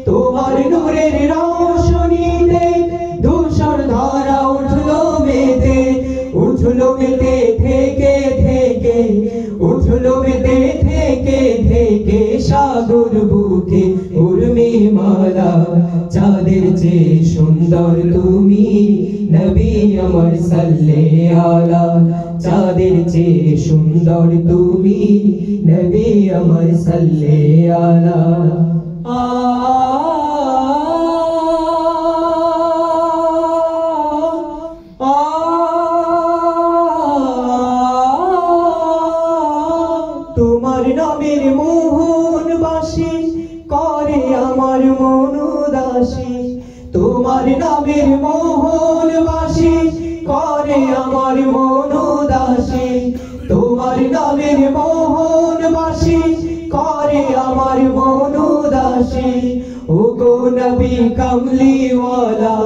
তোমার নূরের রোশনীতে ধূসর ধারা উঠলো মেতে থেকে উঠলো মেতে থেকে সাগর বুকে উর্মি মালা চাঁদের চেয়ে সুন্দর তুমি নবী আমার সাল্লাল্লাহু আলা চাঁদের চেয়ে সুন্দর তুমি নবী আমার সাল্লাল্লাহু আলা তোমার নামের মোহন বাসি করে আমার মন উদাসী তোমার নামের মোহন বাসি করে আমার মন উদাসী তোমার নামের মোহন বাসি করে আমার মন উদাসী ওগো নবী কামলিওয়ালা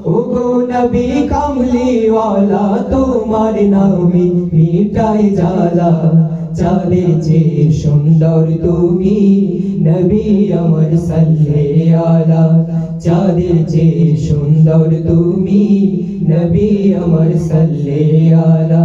ওগো নবী কামলিওয়ালা তোমার নামে মিটাই জ্বালা চাঁদের চেয়ে সুন্দর তুমি নবী আমার সাল্লাল্লাহু আলা চাঁদের চেয়ে সুন্দর তুমি নবী আমার সাল্লাল্লাহু আলা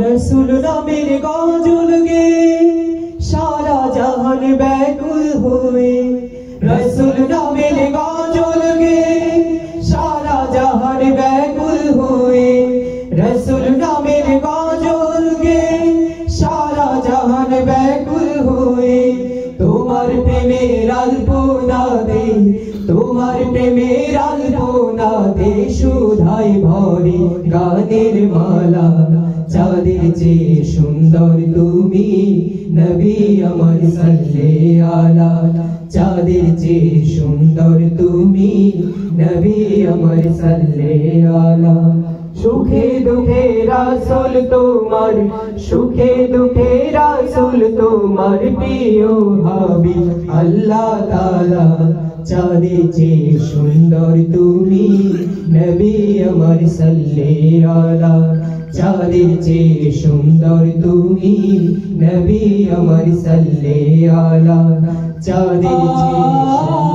রসুল নামের গজল গে সারা জাহান ব্যাকুল হয়ে রসুল নামের গজল গে সারা জাহান ব্যাকুল হয়ে রসুল নামের গজল গে সারা জাহান ব্যাকুল হয়ে তোমার প্রেমের আলপনা দে তোমার প্রেমের আলপনা দে সুধাই ভরে গানের মালা চাঁদের চেয়ে সুন্দর তুমি নবী আমার সাল্লাল্লাহু আলা চাঁদের চেয়ে সুন্দর তুমি নবী আমার সাল্লাল্লাহু আলা সুখে দুঃখে রাসূল তোমার সুখে দুঃখে রাসূল তোমার প্রিয় হাবিব আল্লাহ তাআলা চাঁদের চেয়ে সুন্দর তুমি নবী আমার সাল্লাল্লাহু আলা চাঁদের চেয়ে সুন্দর তুমি নবী আমার সাল্লাল্লাহু আলা চাঁদের চেয়ে